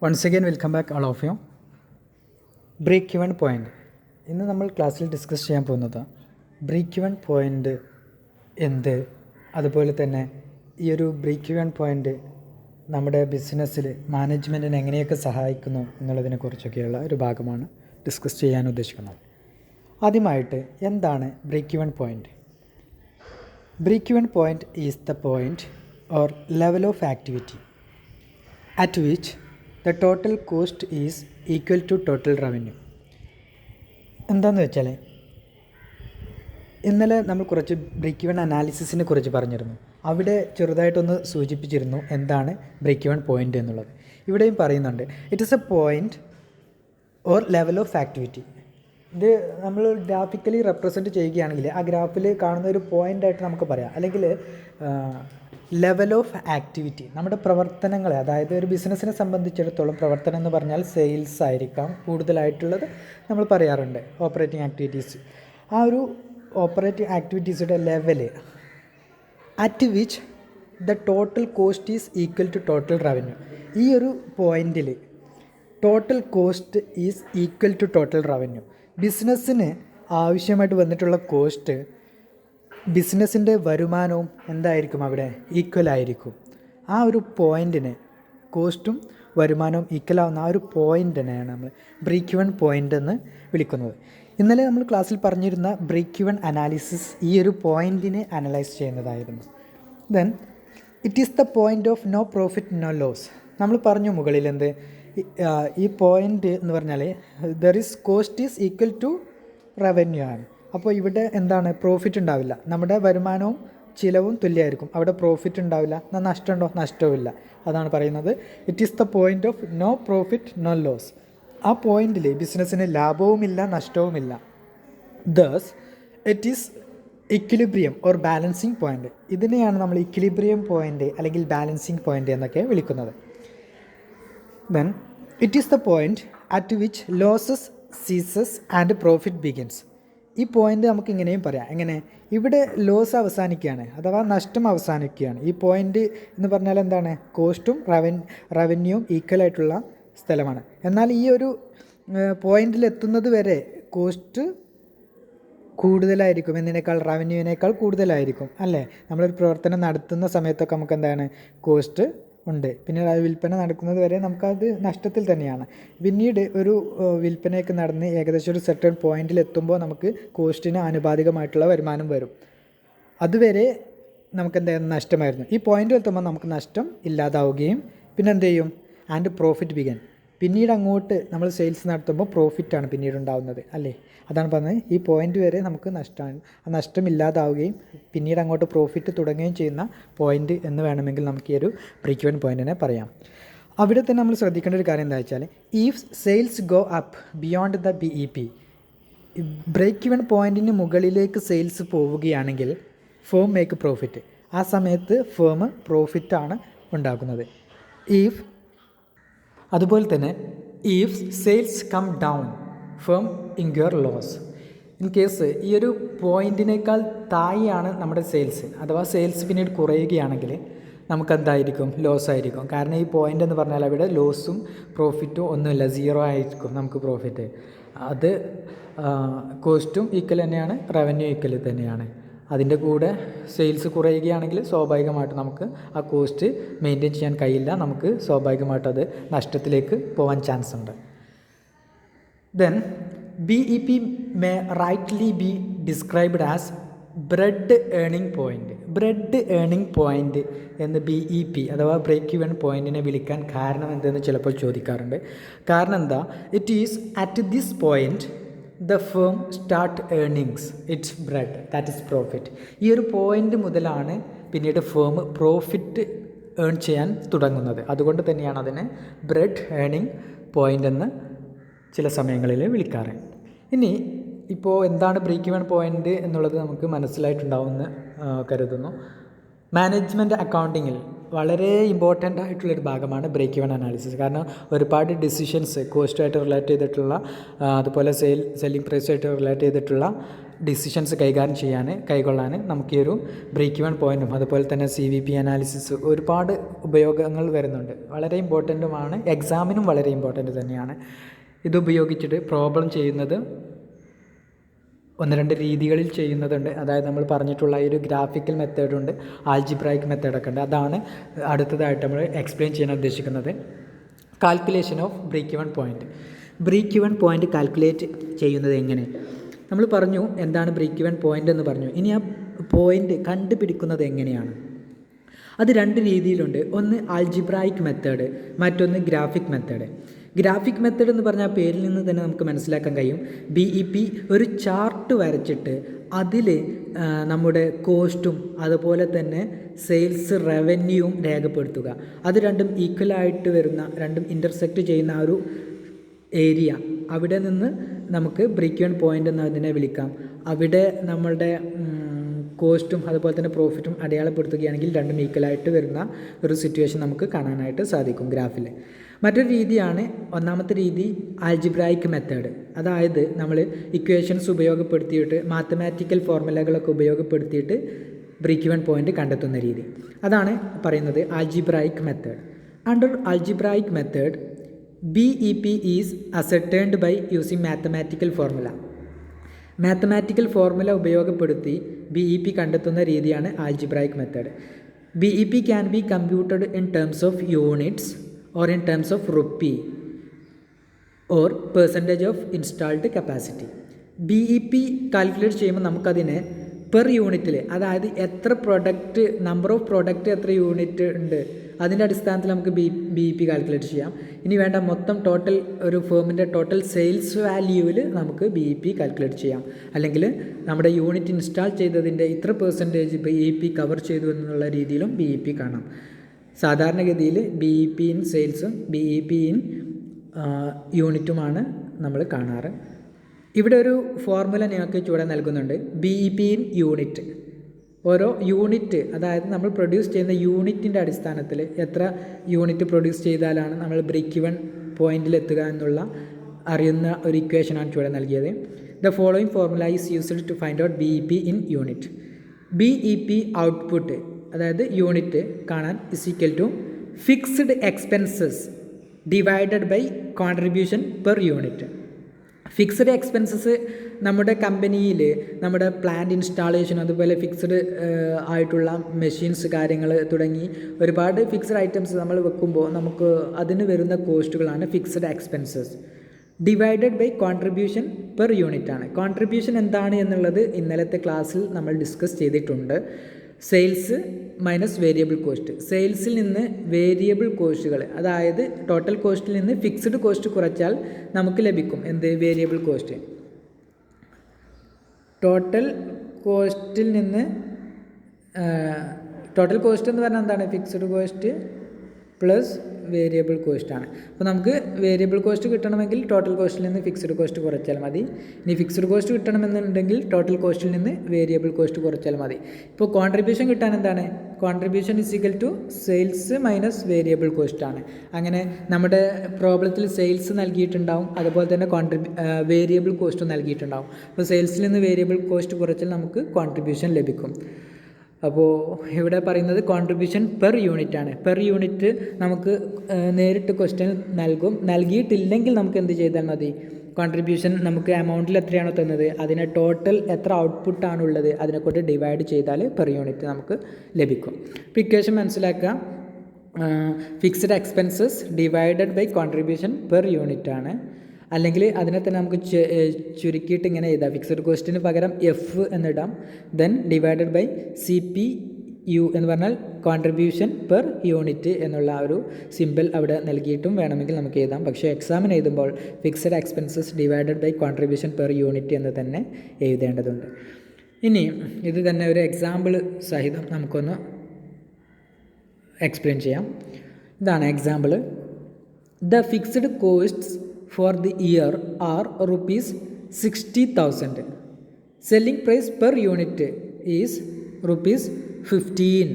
Once again welcome back all of you. Break even point ഇന്ന് നമ്മൾ ക്ലാസ്സിൽ discuss ചെയ്യാൻ പോകുന്നത് ബ്രേക്ക് ഇവൻ പോയിൻ്റ് എന്ത്, അതുപോലെ തന്നെ ഈ ഒരു ബ്രേക്ക് ഇവൻ പോയിൻ്റ് നമ്മുടെ ബിസിനസ്സിൽ മാനേജ്മെൻറ്റിനെ എങ്ങനെയൊക്കെ സഹായിക്കുന്നു എന്നുള്ളതിനെക്കുറിച്ചൊക്കെയുള്ള ഒരു ഭാഗമാണ് ഡിസ്കസ് ചെയ്യാൻ ഉദ്ദേശിക്കുന്നത്. ആദ്യമായിട്ട് എന്താണ് break even point? Break even point is the point or level of activity at which the total cost is equal to total revenue. എന്താണെന്ന് വെച്ചാൽ ഇന്നലെ നമ്മൾ കുറച്ച് ബ്രേക്ക് ഇവൻ അനാലിസിസിനെ കുറിച്ച് പറഞ്ഞിരുന്നു. അവിടെ ചെറുതായിട്ടൊന്ന് സൂചിപ്പിച്ചിരുന്നു എന്താണ് ബ്രേക്ക് ഇവൻ പോയിൻ്റ് എന്നുള്ളത്. ഇവിടെയും പറയുന്നുണ്ട് it is A point or level of activity. ഇത് നമ്മൾ ഗ്രാഫിക്കലി റെപ്രസെൻറ്റ് ചെയ്യുകയാണെങ്കിൽ ആ ഗ്രാഫിൽ കാണുന്ന ഒരു പോയിൻ്റായിട്ട് നമുക്ക് പറയാം, അല്ലെങ്കിൽ ലെവൽ ഓഫ് ആക്ടിവിറ്റി നമ്മുടെ പ്രവർത്തനങ്ങളെ, അതായത് ഒരു ബിസിനസ്സിനെ സംബന്ധിച്ചിടത്തോളം പ്രവർത്തനം എന്ന് പറഞ്ഞാൽ സെയിൽസ് ആയിരിക്കാം കൂടുതലായിട്ടുള്ളത് നമ്മൾ പറയാറുണ്ട്, ഓപ്പറേറ്റിംഗ് ആക്ടിവിറ്റീസ്. ആ ഒരു ഓപ്പറേറ്റിംഗ് ആക്ടിവിറ്റീസിൻ്റെ level at which the total cost is equal to total revenue. ഈ ഒരു പോയിൻറ്റിൽ total cost is equal to total revenue. ബിസിനസ്സിന് ആവശ്യമായിട്ട് വന്നിട്ടുള്ള കോസ്റ്റ് ബിസിനസ്സിൻ്റെ വരുമാനവും എന്തായിരിക്കും അവിടെ ഈക്വൽ ആയിരിക്കും. ആ ഒരു പോയിൻറ്റിനെ, കോസ്റ്റും വരുമാനവും ഈക്വലാവുന്ന ആ ഒരു പോയിൻറ്റിനെയാണ് നമ്മൾ ബ്രേക്ക് ഇവൻ പോയിൻ്റ് എന്ന് വിളിക്കുന്നത്. ഇന്നലെ നമ്മൾ ക്ലാസ്സിൽ പറഞ്ഞിരുന്ന ബ്രേക്ക് ഇവൻ അനാലിസിസ് ഈ ഒരു പോയിൻറ്റിനെ അനലൈസ് ചെയ്യുന്നതായിരുന്നു. Then it is the point of no profit no loss. നമ്മൾ പറഞ്ഞു മുകളിൽ എന്ത്, ഈ പോയിൻ്റ് എന്ന് പറഞ്ഞാൽ there is cost is equal to revenue ആണ്. അപ്പോൾ ഇവിടെ എന്താണ്, പ്രോഫിറ്റ് ഉണ്ടാവില്ല. നമ്മുടെ വരുമാനവും ചിലവും തുല്യമായിരിക്കും. അവിടെ പ്രോഫിറ്റ് ഉണ്ടാവില്ല. എന്നാൽ നഷ്ടമുണ്ടോ? നഷ്ടവുമില്ല. അതാണ് പറയുന്നത് it is the point of no profit no loss. ആ പോയിൻ്റിൽ ബിസിനസ്സിന് ലാഭവുമില്ല നഷ്ടവുമില്ല. Thus it is equilibrium or balancing point. ഇതിനെയാണ് നമ്മൾ ഇക്വിലിബ്രിയം പോയിൻ്റ് അല്ലെങ്കിൽ ബാലൻസിങ് പോയിൻ്റ് എന്നൊക്കെ വിളിക്കുന്നത്. Then it is the point at which losses ceases and profit begins. ഈ പോയിൻ്റ് നമുക്ക് ഇങ്ങനെയും പറയാം. എങ്ങനെ? ഇവിടെ ലോസ് അവസാനിക്കുകയാണ്, അഥവാ നഷ്ടം അവസാനിക്കുകയാണ്. ഈ പോയിൻ്റ് എന്ന് പറഞ്ഞാൽ എന്താണ്, കോസ്റ്റും റവന്യൂവും ഈക്വലായിട്ടുള്ള സ്ഥലമാണ്. എന്നാൽ ഈ ഒരു പോയിൻ്റിലെത്തുന്നത് വരെ കോസ്റ്റ് കൂടുതലായിരിക്കും എന്നതിനേക്കാൾ റവന്യൂവിനേക്കാൾ കൂടുതലായിരിക്കും, അല്ലേ? നമ്മളൊരു പ്രവർത്തനം നടത്തുന്ന സമയത്തൊക്കെ നമുക്ക് എന്താണ്, കോസ്റ്റ് ഉണ്ട്. പിന്നെ വിൽപ്പന നടക്കുന്നത് വരെ നമുക്കത് നഷ്ടത്തിൽ തന്നെയാണ്. പിന്നീട് ഒരു വിൽപ്പനയൊക്കെ നടന്ന് ഏകദേശം ഒരു സെർട്ടൺ പോയിന്റിൽ എത്തുമ്പോൾ നമുക്ക് കോസ്റ്റിന് ആനുപാതികമായിട്ടുള്ള വരുമാനം വരും. അതുവരെ നമുക്ക് എന്തായാലും നഷ്ടമായിരുന്നു. ഈ പോയിൻ്റ് എത്തുമ്പോൾ നമുക്ക് നഷ്ടം ഇല്ലാതാവുകയും പിന്നെ എന്ത് ചെയ്യും, ആൻഡ് പ്രോഫിറ്റ് ബിഗൻ. പിന്നീട് അങ്ങോട്ട് നമ്മൾ സെയിൽസ് നടത്തുമ്പോൾ പ്രോഫിറ്റാണ് പിന്നീട് ഉണ്ടാകുന്നത്, അല്ലേ? അതാണ് പറഞ്ഞത് ഈ പോയിൻ്റ് വരെ നമുക്ക് നഷ്ടമാണ്, ആ നഷ്ടം ഇല്ലാതാവുകയും പിന്നീട് അങ്ങോട്ട് പ്രോഫിറ്റ് തുടങ്ങുകയും ചെയ്യുന്ന പോയിൻ്റ് എന്ന് വേണമെങ്കിൽ നമുക്ക് ഈ ഒരു ബ്രേക്ക് ഇവൻ പോയിൻറ്റിനെ പറയാം. അവിടെ തന്നെ നമ്മൾ ശ്രദ്ധിക്കേണ്ട ഒരു കാര്യം എന്താ വെച്ചാൽ, if sales go up beyond the BEP, break even പോയിൻറ്റിന് മുകളിലേക്ക് സെയിൽസ് പോവുകയാണെങ്കിൽ ഫേം മേക്ക് പ്രോഫിറ്റ്. ആ സമയത്ത് ഫേം പ്രോഫിറ്റാണ് ഉണ്ടാക്കുന്നത്. അതുപോലെ തന്നെ if sales come down firm incur loss. In case ഈ ഒരു പോയിൻറ്റിനേക്കാൾ താഴെയാണ് നമ്മുടെ സെയിൽസ്, അഥവാ സെയിൽസ് പിന്നീട് കുറയുകയാണെങ്കിൽ നമുക്കെന്തായിരിക്കും, ലോസ് ആയിരിക്കും. കാരണം ഈ പോയിൻ്റ് എന്ന് പറഞ്ഞാൽ അവിടെ ലോസും പ്രോഫിറ്റും ഒന്നുമില്ല, സീറോ ആയിരിക്കും നമുക്ക് പ്രോഫിറ്റ്. അത് കോസ്റ്റും ഈക്വൽ തന്നെയാണ്, റവന്യൂ ഈക്വൽ തന്നെയാണ്. അതിൻ്റെ കൂടെ സെയിൽസ് കുറയുകയാണെങ്കിൽ സ്വാഭാവികമായിട്ടും നമുക്ക് ആ കോസ്റ്റ് മെയിൻറ്റെയിൻ ചെയ്യാൻ കഴിയില്ല, നമുക്ക് സ്വാഭാവികമായിട്ടും അത് നഷ്ടത്തിലേക്ക് പോകാൻ ചാൻസ് ഉണ്ട്. Then BEP may rightly B described as bread earning point. Bread earning point എന്ന് BEP അഥവാ ബ്രേക്ക് ഇവൻ പോയിൻറ്റിനെ വിളിക്കാൻ കാരണം എന്തെന്ന് ചിലപ്പോൾ ചോദിക്കാറുണ്ട്. കാരണം എന്താ, it is at this point the firm start earnings it's bread, that is profit. ഈ ഒരു പോയിൻ്റ് മുതലാണ് പിന്നീട് ഫേം പ്രോഫിറ്റ് ഏൺ ചെയ്യാൻ തുടങ്ങുന്നത്. അതുകൊണ്ട് തന്നെയാണ് അതിനെ ബ്രെഡ് ഏണിംഗ് പോയിൻ്റ് എന്ന് ചില സമയങ്ങളിൽ വിളിക്കാറ്. ഇനി ഇപ്പോൾ എന്താണ് ബ്രേക്ക് ഇവൻ പോയിൻ്റ് എന്നുള്ളത് നമുക്ക് മനസ്സിലായിട്ടുണ്ടാവുമെന്ന് കരുതുന്നു. മാനേജ്മെൻറ്റ് അക്കൗണ്ടിങ്ങിൽ വളരെ ഇമ്പോർട്ടൻ്റ് ആയിട്ടുള്ളൊരു ഭാഗമാണ് ബ്രേക്ക് ഇവൻ അനാലിസിസ്. കാരണം ഒരുപാട് ഡിസിഷൻസ് കോസ്റ്റുമായിട്ട് റിലേറ്റ് ചെയ്തിട്ടുള്ള, അതുപോലെ സെല്ലിംഗ് പ്രൈസുമായിട്ട് റിലേറ്റ് ചെയ്തിട്ടുള്ള ഡിസിഷൻസ് കൈകൊള്ളാൻ നമുക്ക് ഈ ഒരു ബ്രേക്ക് ഇവൻ പോയിൻറ്റും അതുപോലെ തന്നെ CVP അനാലിസിസ് ഒരുപാട് ഉപയോഗങ്ങൾ വരുന്നുണ്ട്. വളരെ ഇമ്പോർട്ടൻറ്റുമാണ്, എക്സാമിനും വളരെ ഇമ്പോർട്ടൻറ്റ് തന്നെയാണ്. ഇത് ഉപയോഗിച്ചിട്ട് പ്രോബ്ലം ചെയ്യുന്നത് 1-2 രീതികളിൽ ചെയ്യുന്നതുണ്ട്. അതായത് നമ്മൾ പറഞ്ഞിട്ടുള്ള ഈ ഒരു ഗ്രാഫിക്കൽ മെത്തേഡുണ്ട്, ആൽജിബ്രായിക് മെത്തേഡൊക്കെ ഉണ്ട്. അതാണ് അടുത്തതായിട്ട് നമ്മൾ എക്സ്പ്ലെയിൻ ചെയ്യാൻ ഉദ്ദേശിക്കുന്നത്. Calculation of break even point. Break even point calculate ചെയ്യുന്നത് എങ്ങനെ? നമ്മൾ പറഞ്ഞു എന്താണ് ബ്രേക്ക് ഇവൻ പോയിൻ്റ് എന്ന് പറഞ്ഞു. ഇനി ആ പോയിൻ്റ് കണ്ടുപിടിക്കുന്നത് എങ്ങനെയാണ്? അത് 2 രീതിയിലുണ്ട്. ഒന്ന് ആൽജിബ്രായിക് മെത്തേഡ്, മറ്റൊന്ന് ഗ്രാഫിക് മെത്തേഡ്. ഗ്രാഫിക് മെത്തേഡ് എന്ന് പറഞ്ഞാൽ പേരിൽ നിന്ന് തന്നെ നമുക്ക് മനസ്സിലാക്കാൻ കഴിയും. BEP ഒരു ചാർട്ട് വരച്ചിട്ട് അതിൽ നമ്മുടെ കോസ്റ്റും അതുപോലെ തന്നെ സെയിൽസ് റവന്യൂവും രേഖപ്പെടുത്തുക. അത് രണ്ടും ഈക്വലായിട്ട് വരുന്ന, രണ്ടും ഇൻ്റർസെക്റ്റ് ചെയ്യുന്ന ആ ഒരു ഏരിയ, അവിടെ നിന്ന് നമുക്ക് ബ്രേക്ക് ഇവൻ പോയിൻ്റ് എന്ന് അതിനെ വിളിക്കാം. അവിടെ നമ്മളുടെ കോസ്റ്റും അതുപോലെ തന്നെ പ്രോഫിറ്റും അടയാളപ്പെടുത്തുകയാണെങ്കിൽ രണ്ടും ഈക്വലായിട്ട് വരുന്ന ഒരു സിറ്റുവേഷൻ നമുക്ക് കാണാനായിട്ട് സാധിക്കും ഗ്രാഫിൽ. മറ്റൊരു രീതിയാണ്, ഒന്നാമത്തെ രീതി ആൽജിബ്രായിക് മെത്തേഡ്. അതായത് നമ്മൾ ഇക്വേഷൻസ് ഉപയോഗപ്പെടുത്തിയിട്ട് മാത്തമാറ്റിക്കൽ ഫോർമുലകളൊക്കെ ഉപയോഗപ്പെടുത്തിയിട്ട് ബ്രേക്ക് ഇവൻ പോയിൻ്റ് കണ്ടെത്തുന്ന രീതി. അതാണ് പറയുന്നത് algebraic method. Under algebraic method BEP is ascertained by using mathematical formula. Mathematical formula ഉപയോഗപ്പെടുത്തി BEP കണ്ടെത്തുന്ന രീതിയാണ് algebraic method. BEP can be computed in terms of units or in terms of rupee or percentage of installed capacity. BEP calculate ചെയ്യുമ്പോൾ നമുക്കതിനെ per യൂണിറ്റിൽ, അതായത് എത്ര product, number of product എത്ര unit ഉണ്ട്, അതിൻ്റെ അടിസ്ഥാനത്തിൽ നമുക്ക് BEP കാൽക്കുലേറ്റ് ചെയ്യാം. ഇനി വേണ്ട മൊത്തം ടോട്ടൽ ഒരു ഫേമിൻ്റെ ടോട്ടൽ സെയിൽസ് വാല്യൂവിൽ നമുക്ക് BEP കാൽക്കുലേറ്റ് ചെയ്യാം. അല്ലെങ്കിൽ നമ്മുടെ യൂണിറ്റ് ഇൻസ്റ്റാൾ ചെയ്തതിൻ്റെ ഇത്ര പെർസെൻറ്റേജ് BEP കവർ ചെയ്തു എന്നുള്ള രീതിയിലും BEP കാണാം. സാധാരണഗതിയിൽ BEP ഇൻ സെയിൽസും BEP ഇൻ യൂണിറ്റുമാണ് നമ്മൾ കാണാറ്. ഇവിടെ ഒരു ഫോർമുല നിങ്ങൾക്ക് ചൂടെ നൽകുന്നുണ്ട്. BEP ഇൻ യൂണിറ്റ്, ഓരോ യൂണിറ്റ്, അതായത് നമ്മൾ പ്രൊഡ്യൂസ് ചെയ്യുന്ന യൂണിറ്റിൻ്റെ അടിസ്ഥാനത്തിൽ എത്ര യൂണിറ്റ് പ്രൊഡ്യൂസ് ചെയ്താലാണ് നമ്മൾ ബ്രേക്ക് ഇവൻ പോയിന്റിൽ എത്തുക എന്നുള്ള അറിയുന്ന ഒരു ഇക്വേഷനാണ് ചൂടെ നൽകിയത്. The following formula is used to find out BEP in unit. BEP output, അതായത് യൂണിറ്റ് കാണാൻ is equal to fixed expenses divided by contribution per unit. Fixed expenses നമ്മുടെ കമ്പനിയിൽ നമ്മുടെ പ്ലാന്റ് ഇൻസ്റ്റാളേഷൻ, അതുപോലെ ഫിക്സ്ഡ് ആയിട്ടുള്ള മെഷീൻസ് കാര്യങ്ങൾ തുടങ്ങി ഒരുപാട് ഫിക്സ്ഡ് ഐറ്റംസ് നമ്മൾ വെക്കുമ്പോൾ നമുക്ക് അതിന് വരുന്ന കോസ്റ്റുകളാണ് fixed expenses. Divided by contribution per unit ആണ്. കോൺട്രിബ്യൂഷൻ എന്താണ് എന്നുള്ളത് ഇന്നലത്തെ ക്ലാസ്സിൽ നമ്മൾ ഡിസ്കസ് ചെയ്തിട്ടുണ്ട്. Sales minus variable cost. സെയിൽസിൽ നിന്ന് വേരിയബിൾ കോസ്റ്റുകൾ, അതായത് ടോട്ടൽ കോസ്റ്റിൽ നിന്ന് ഫിക്സ്ഡ് കോസ്റ്റ് കുറച്ചാൽ നമുക്ക് ലഭിക്കും എന്ത്? Variable cost. ടോട്ടൽ കോസ്റ്റിൽ നിന്ന് ടോട്ടൽ കോസ്റ്റ് എന്ന് പറഞ്ഞാൽ എന്താണ്? ഫിക്സ്ഡ് കോസ്റ്റ് പ്ലസ് വേരിയബിൾ കോസ്റ്റാണ്. അപ്പോൾ നമുക്ക് വേരിയബിൾ കോസ്റ്റ് കിട്ടണമെങ്കിൽ ടോട്ടൽ കോസ്റ്റിൽ നിന്ന് ഫിക്സ്ഡ് കോസ്റ്റ് കുറച്ചാൽ മതി. ഇനി ഫിക്സ്ഡ് കോസ്റ്റ് കിട്ടണമെന്നുണ്ടെങ്കിൽ ടോട്ടൽ കോസ്റ്റിൽ നിന്ന് വേരിയബിൾ കോസ്റ്റ് കുറച്ചാൽ മതി. ഇപ്പോൾ കോൺട്രിബ്യൂഷൻ കിട്ടാൻ എന്താണ്? Contribution is equal to sales minus variable cost ആണ്. അങ്ങനെ നമ്മുടെ പ്രോബ്ലത്തിൽ സെയിൽസ് നൽകിയിട്ടുണ്ടാവും, അതുപോലെ തന്നെ വേരിയബിൾ കോസ്റ്റ് നൽകിയിട്ടുണ്ടാവും. അപ്പോൾ സെയിൽസിൽ നിന്ന് വേരിയബിൾ കോസ്റ്റ് കുറച്ചാൽ നമുക്ക് കോൺട്രിബ്യൂഷൻ ലഭിക്കും. അപ്പോൾ ഇവിടെ പറയുന്നത് കോൺട്രിബ്യൂഷൻ പെർ യൂണിറ്റ് ആണ്. പെർ യൂണിറ്റ് നമുക്ക് നേരിട്ട് ക്വസ്റ്റ്യൻ നൽകിയിട്ടില്ലെങ്കിൽ നമുക്ക് എന്ത് ചെയ്താൽ മതി? കോൺട്രിബ്യൂഷൻ നമുക്ക് എമൗണ്ടിൽ എത്രയാണോ തന്നത് അതിനെ ടോട്ടൽ എത്ര ഔട്ട്പുട്ടാണുള്ളത് അതിനെക്കൊണ്ട് ഡിവൈഡ് ചെയ്താൽ പെർ യൂണിറ്റ് നമുക്ക് ലഭിക്കും. അപ്പോൾ ഇക്വേഷൻ മനസ്സിലാക്കുക. Fixed expenses divided by contribution per unit ആണ്. അല്ലെങ്കിൽ അതിനെ തന്നെ നമുക്ക് ചുരുക്കിയിട്ട് ഇങ്ങനെ എഴുതാം. ഫിക്സഡ് കോസ്റ്റിന് പകരം എഫ് എന്നിടാം. ദെൻ ഡിവൈഡഡ് ബൈ CPU എന്ന് പറഞ്ഞാൽ കോൺട്രിബ്യൂഷൻ പെർ യൂണിറ്റ് എന്നുള്ള ഒരു സിമ്പിൾ അവിടെ നൽകിയിട്ടും വേണമെങ്കിൽ നമുക്ക് എഴുതാം. പക്ഷേ എക്സാമിന് എഴുതുമ്പോൾ fixed expenses divided by contribution per unit എന്ന് തന്നെ എഴുതേണ്ടതുണ്ട്. ഇനി ഇത് തന്നെ ഒരു എക്സാമ്പിൾ സഹിതം നമുക്കൊന്ന് എക്സ്പ്ലെയിൻ ചെയ്യാം. ഇതാണ് example. The fixed costs for the year are rupees 60,000. Selling price per unit is rupees 15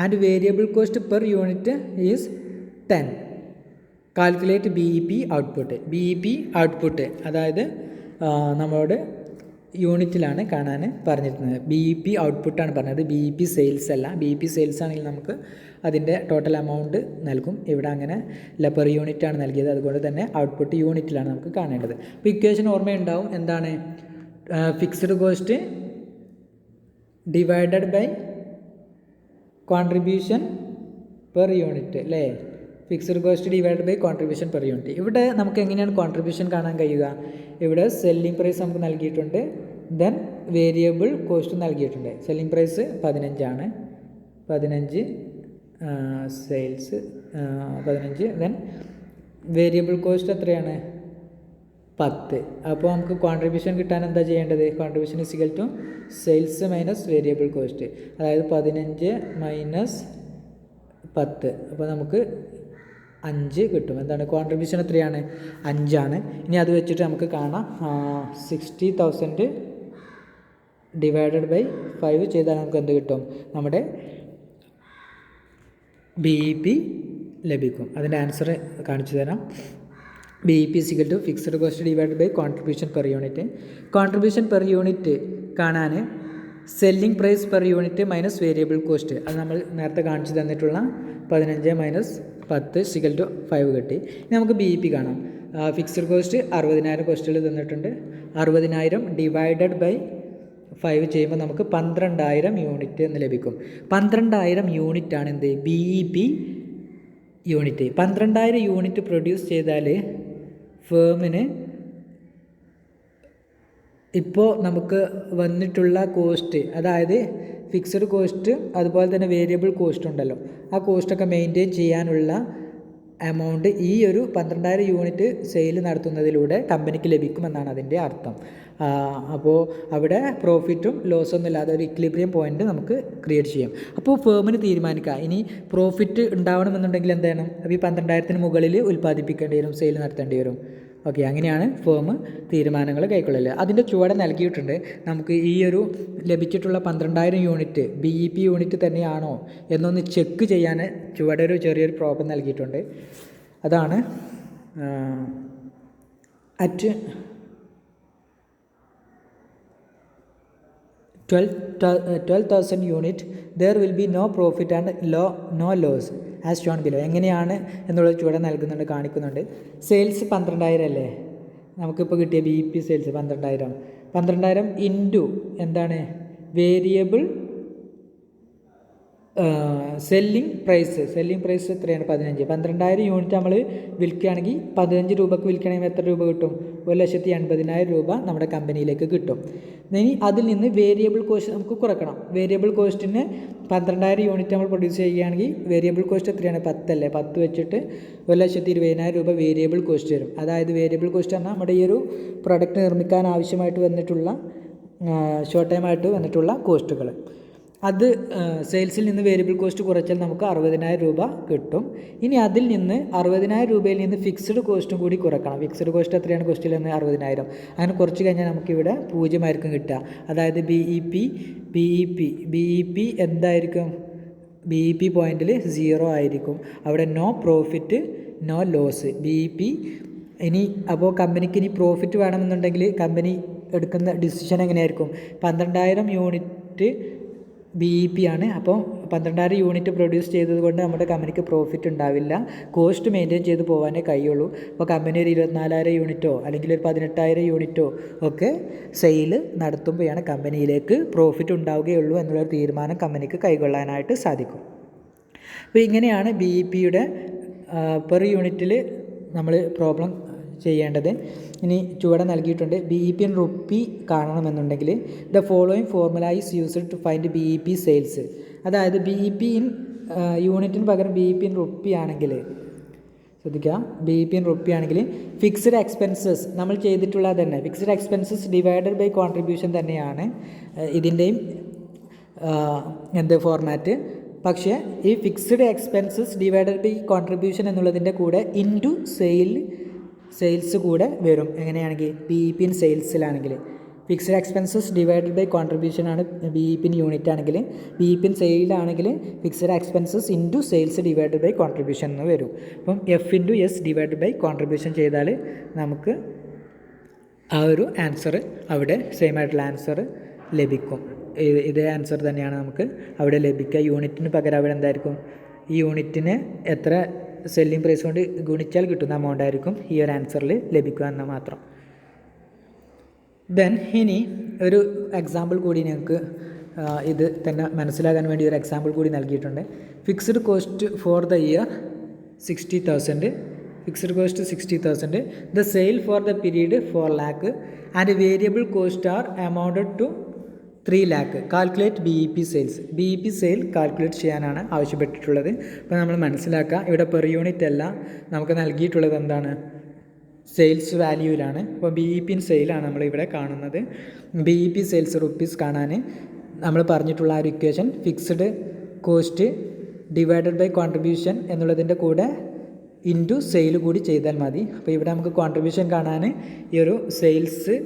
and variable cost per unit is 10. Calculate BEP output. BEP output അതായത് നമ്മളോട് യൂണിറ്റിലാണ് കാണാൻ പറഞ്ഞിരുന്നത്. BEP ഔട്ട്പുട്ടാണ് പറഞ്ഞത്, BEP സെയിൽസ് അല്ല. BEP സെയിൽസ് ആണെങ്കിൽ നമുക്ക് അതിൻ്റെ total amount നൽകും. ഇവിടെ അങ്ങനെ പെർ യൂണിറ്റ് ആണ് നൽകിയത്, അതുകൊണ്ട് തന്നെ ഔട്ട്പുട്ട് യൂണിറ്റിലാണ് നമുക്ക് കാണേണ്ടത്. അപ്പോൾ ഇക്വേഷൻ ഓർമ്മയുണ്ടാവും. എന്താണ്? Fixed cost divided by contribution per unit അല്ലേ? Fixed cost divide by contribution per unit. ഇവിടെ നമുക്ക് എങ്ങനെയാണ് കോൺട്രിബ്യൂഷൻ കാണാൻ കഴിയുക? ഇവിടെ സെല്ലിംഗ് പ്രൈസ് നമുക്ക് നൽകിയിട്ടുണ്ട്, ദെൻ വേരിയബിൾ കോസ്റ്റ് നൽകിയിട്ടുണ്ട്. സെല്ലിംഗ് പ്രൈസ് 15 ആണ്, 15 സെയിൽസ് 15, ദെൻ വേരിയബിൾ കോസ്റ്റ് എത്രയാണ്? 10. അപ്പോൾ നമുക്ക് കോൺട്രിബ്യൂഷൻ കിട്ടാൻ എന്താ ചെയ്യേണ്ടത്? Contribution is equal to sales minus variable cost, അതായത് 15 മൈനസ് 10. അപ്പോൾ നമുക്ക് 5 കിട്ടും. എന്താണ്? കോൺട്രിബ്യൂഷൻ എത്രയാണ്? 5 ആണ്. ഇനി അത് വെച്ചിട്ട് നമുക്ക് കാണാം 60,000 ഡിവൈഡഡ് ബൈ 5 ചെയ്താൽ നമുക്ക് എന്ത് കിട്ടും? നമ്മുടെ BEP ലഭിക്കും. അതിൻ്റെ ആൻസർ കാണിച്ചു തരാം. BEP is equal to fixed cost divide by contribution per unit. Contribution per unit കാണാൻ selling price per unit minus variable cost, അത് നമ്മൾ നേരത്തെ കാണിച്ചു തന്നിട്ടുള്ള 15 മൈനസ് 10 ഇക്വൽ ടു 5 കിട്ടി. ഇനി നമുക്ക് BEP കാണാം. ഫിക്സ്ഡ് കോസ്റ്റ് 60,000 കോസ്റ്റുകൾ തന്നിട്ടുണ്ട്. 60,000 ഡിവൈഡഡ് ബൈ 5 ചെയ്യുമ്പോൾ നമുക്ക് 12,000 യൂണിറ്റ് എന്ന് ലഭിക്കും. 12,000 യൂണിറ്റാണ് എന്ത്? BEP unit. 12,000 യൂണിറ്റ് പ്രൊഡ്യൂസ് ചെയ്താൽ ഫേമിന് ഇപ്പോൾ നമുക്ക് വന്നിട്ടുള്ള കോസ്റ്റ്, അതായത് ഫിക്സഡ് കോസ്റ്റ് അതുപോലെ തന്നെ വേരിയബിൾ കോസ്റ്റ് ഉണ്ടല്ലോ, ആ കോസ്റ്റൊക്കെ മെയിൻറ്റെയിൻ ചെയ്യാനുള്ള എമൗണ്ട് ഈ ഒരു 12,000 യൂണിറ്റ് സെയിൽ നടത്തുന്നതിലൂടെ കമ്പനിക്ക് ലഭിക്കുമെന്നാണ് അതിൻ്റെ അർത്ഥം. അപ്പോൾ അവിടെ പ്രോഫിറ്റും ലോസൊന്നും ഇല്ലാതെ ഒരു ഇക്വിലിബ്രിയം പോയിൻ്റ് നമുക്ക് ക്രിയേറ്റ് ചെയ്യാം. അപ്പോൾ ഫേമിന് തീരുമാനിക്കുക ഇനി പ്രോഫിറ്റ് ഉണ്ടാവണമെന്നുണ്ടെങ്കിൽ എന്ത് ചെയ്യണം? അപ്പോൾ ഈ 12,000 മുകളിൽ ഉൽപ്പാദിപ്പിക്കേണ്ടി വരും, സെയിൽ നടത്തേണ്ടി വരും. ഓക്കെ, അങ്ങനെയാണ് ഫേം തീരുമാനങ്ങൾ കൈക്കൊള്ളല്. അതിൻ്റെ ചുവടെ നൽകിയിട്ടുണ്ട്. നമുക്ക് ഈ ഒരു ലഭിച്ചിട്ടുള്ള 12,000 യൂണിറ്റ് BEP യൂണിറ്റ് തന്നെയാണോ എന്നൊന്ന് ചെക്ക് ചെയ്യാൻ ചുവടെ ഒരു ചെറിയൊരു പ്രോബ്ലം നൽകിയിട്ടുണ്ട്. അതാണ് at 12,000 unit there will be no profit and no loss as shown below. എങ്ങനെയാണ് എന്നുള്ളത് ചുവടെ നൽകുന്നുണ്ട്, കാണിക്കുന്നുണ്ട്. സെയിൽസ് 12,000 അല്ലേ നമുക്കിപ്പോൾ കിട്ടിയ BEP സെയിൽസ് 12,000 ഇൻറ്റു എന്താണ്? വേരിയബിൾ സെല്ലിംഗ് പ്രൈസ് എത്രയാണ്? 15. 12,000 യൂണിറ്റ് നമ്മൾ വിൽക്കുകയാണെങ്കിൽ 15 രൂപക്ക് വിൽക്കുകയാണെങ്കിൽ എത്ര രൂപ കിട്ടും? 1,80,000 രൂപ നമ്മുടെ കമ്പനിയിലേക്ക് കിട്ടും. ഇനി അതിൽ നിന്ന് വേരിയബിൾ കോസ്റ്റ് നമുക്ക് കുറക്കണം. വേരിയബിൾ കോസ്റ്റിന് 12,000 യൂണിറ്റ് നമ്മൾ പ്രൊഡ്യൂസ് ചെയ്യുകയാണെങ്കിൽ വേരിയബിൾ കോസ്റ്റ് എത്രയാണ്? 10 അല്ലേ? 10 വെച്ചിട്ട് 1,20,000 രൂപ വേരിയബിൾ കോസ്റ്റ് വരും. അതായത് വേരിയബിൾ കോസ്റ്റ് പറഞ്ഞാൽ നമ്മുടെ ഈ ഒരു പ്രൊഡക്റ്റ് നിർമ്മിക്കാൻ ആവശ്യമായിട്ട് വന്നിട്ടുള്ള ഷോർട്ട് ടൈം ആയിട്ട് വന്നിട്ടുള്ള കോസ്റ്റുകൾ. അത് സെയിൽസിൽ നിന്ന് വേരിയബിൾ കോസ്റ്റ് കുറച്ചാൽ നമുക്ക് 60,000 രൂപ കിട്ടും. ഇനി അതിൽ നിന്ന് 60,000 രൂപയിൽ നിന്ന് ഫിക്സ്ഡ് കോസ്റ്റും കൂടി കുറക്കണം. ഫിക്സ്ഡ് കോസ്റ്റ് എത്രയാണ്? കോസ്റ്റിൽ നിന്ന് 60,000. അങ്ങനെ കുറച്ച് കഴിഞ്ഞാൽ നമുക്കിവിടെ 0 ആയിരിക്കും കിട്ടുക. അതായത് BEP എന്തായിരിക്കും? BEP പോയിന്റിൽ 0 ആയിരിക്കും. അവിടെ no profit no loss BEP. ഇനി അപ്പോൾ കമ്പനിക്ക് ഇനി പ്രോഫിറ്റ് വേണമെന്നുണ്ടെങ്കിൽ കമ്പനി എടുക്കുന്ന ഡിസിഷൻ എങ്ങനെയായിരിക്കും? 12,000 യൂണിറ്റ് BEP ആണ്. അപ്പോൾ 12,000 യൂണിറ്റ് പ്രൊഡ്യൂസ് ചെയ്തത് കൊണ്ട് നമ്മുടെ കമ്പനിക്ക് പ്രോഫിറ്റ് ഉണ്ടാവില്ല, കോസ്റ്റ് മെയിൻറ്റെയിൻ ചെയ്ത് പോകാനേ കഴിയുള്ളൂ. അപ്പോൾ കമ്പനി ഒരു 24,000 യൂണിറ്റോ അല്ലെങ്കിൽ ഒരു 18,000 യൂണിറ്റോ ഒക്കെ സെയിൽ നടത്തുമ്പോഴാണ് കമ്പനിയിലേക്ക് പ്രോഫിറ്റ് ഉണ്ടാവുകയുള്ളൂ എന്നുള്ളൊരു തീരുമാനം കമ്പനിക്ക് കൈക്കൊള്ളാനായിട്ട് സാധിക്കും. അപ്പോൾ ഇങ്ങനെയാണ് BEPയുടെ പെർ യൂണിറ്റിൽ നമ്മൾ പ്രോബ്ലം ചെയ്യേണ്ടത്. ഇനി ചുവടെ നൽകിയിട്ടുണ്ട്. BEP ഇൻ റുപ്പി കാണണമെന്നുണ്ടെങ്കിൽ the following formula is used to find BEP sales. അതായത് BEP ഇൻ യൂണിറ്റിന് പകരം BEP ഇൻ റുപ്പി ആണെങ്കിൽ ശ്രദ്ധിക്കുക, BEP ഇൻ റുപ്പി ആണെങ്കിൽ ഫിക്സ്ഡ് എക്സ്പെൻസസ് നമ്മൾ ചെയ്തിട്ടുള്ളത് തന്നെ, fixed expenses divided by contribution തന്നെയാണ് ഇതിൻ്റെയും ഫോർമാറ്റ്. പക്ഷേ ഈ fixed expenses divided by contribution എന്നുള്ളതിൻ്റെ കൂടെ ഇൻറ്റു സെയിൽസ് കൂടെ വരും. എങ്ങനെയാണെങ്കിൽ BEP ഇൻ സെയിൽസിലാണെങ്കിൽ fixed expenses divided by contribution ആണ് BEP ഇൻ യൂണിറ്റ് ആണെങ്കിൽ, BEP ഇൻ സെയിലാണെങ്കിൽ fixed expenses into sales divided by contribution എന്ന് വരും. അപ്പം F into S divided by contribution ചെയ്താൽ നമുക്ക് ആ ഒരു ആൻസർ അവിടെ സെയിം ആയിട്ടുള്ള ആൻസർ ലഭിക്കും. ഇതേ ആൻസർ തന്നെയാണ് നമുക്ക് അവിടെ ലഭിക്കുക. യൂണിറ്റിന് പകരം അവിടെ എന്തായിരിക്കും, ഈ യൂണിറ്റിന് എത്ര സെല്ലിംഗ് പ്രൈസ് കൊണ്ട് ഗുണിച്ചാൽ കിട്ടുന്ന എമൗണ്ട് ആയിരിക്കും ഈ ഒരു ആൻസറിൽ ലഭിക്കുക എന്ന് മാത്രം. ദെൻ ഇനി ഒരു എക്സാമ്പിൾ കൂടി ഞങ്ങൾക്ക് ഇത് തന്നെ മനസ്സിലാക്കാൻ വേണ്ടി ഒരു എക്സാമ്പിൾ കൂടി നൽകിയിട്ടുണ്ട്. Fixed cost for the year 60,000, fixed cost 60,000, the sale for the period 4 lakh and variable cost are amounted to 3 lakh. Calculate BEP sales. BEP sale calculate ചെയ്യാനാണ് ആവശ്യപ്പെട്ടിട്ടുള്ളത്. അപ്പോൾ നമ്മൾ മനസ്സിലാക്കുക, ഇവിടെ പെർ യൂണിറ്റ് അല്ല നമുക്ക് നൽകിയിട്ടുള്ളത് എന്താണ്, സെയിൽസ് വാല്യൂവിലാണ്. അപ്പോൾ BEP സെയിലാണ് നമ്മളിവിടെ കാണുന്നത്. BEP സെയിൽസ് റുപ്പീസ് കാണാൻ നമ്മൾ പറഞ്ഞിട്ടുള്ള ആ ഒരു equation fixed cost divided by contribution എന്നുള്ളതിൻ്റെ കൂടെ ഇൻറ്റു സെയിൽ കൂടി ചെയ്താൽ മതി. അപ്പോൾ ഇവിടെ നമുക്ക് കോൺട്രിബ്യൂഷൻ കാണാൻ ഈ ഒരു സെയിൽസ്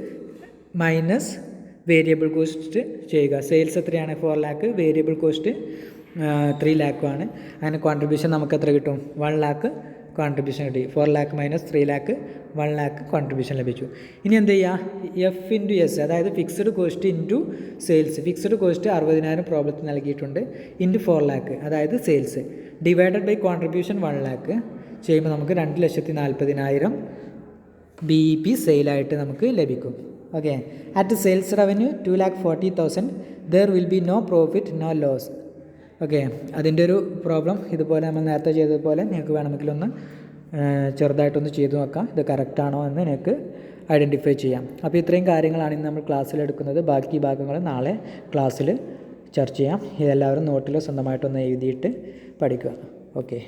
മൈനസ് വേരിയബിൾ കോസ്റ്റ് ചെയ്യുക. സെയിൽസ് എത്രയാണ്, 4 lakh, വേരിയബിൾ കോസ്റ്റ് 3 lakh ആണ്. അങ്ങനെ കോൺട്രിബ്യൂഷൻ നമുക്ക് എത്ര കിട്ടും, 1 lakh കോൺട്രിബ്യൂഷൻ കിട്ടി. 4 lakh minus 3 lakh, 1 lakh contribution ലഭിച്ചു. ഇനി എന്ത് ചെയ്യുക, F/S, അതായത് fixed cost into sales. Fixed cost 60,000 പ്രോബ്ലത്തിൽ നൽകിയിട്ടുണ്ട്, ഇൻറ്റു 4 lakh അതായത് sales, divided by contribution 1 lakh ചെയ്യുമ്പോൾ നമുക്ക് 2,40,000 BEP സെയിലായിട്ട് നമുക്ക് ലഭിക്കും. Okay, at sales revenue 2,40,000 there will be no profit no loss. Okay, അതിൻ്റെ ഒരു പ്രോബ്ലം ഇതുപോലെ നമ്മൾ നേരത്തെ ചെയ്തതുപോലെ നിങ്ങൾക്ക് വേണമെങ്കിൽ ഒന്ന് ചെറുതായിട്ടൊന്ന് ചെയ്തു നോക്കാം, ഇത് കറക്റ്റാണോ എന്ന് നിങ്ങൾക്ക് ഐഡൻറ്റിഫൈ ചെയ്യാം. അപ്പോൾ ഇത്രയും കാര്യങ്ങളാണ് ഇന്ന് നമ്മൾ ക്ലാസ്സിലെടുക്കുന്നത്. ബാക്കി ഭാഗങ്ങൾ നാളെ ക്ലാസ്സിൽ ചർച്ച ചെയ്യാം. ഇതെല്ലാവരും നോട്ടിൽ സ്വന്തമായിട്ടൊന്ന് എഴുതിയിട്ട് പഠിക്കുക. ഓക്കെ.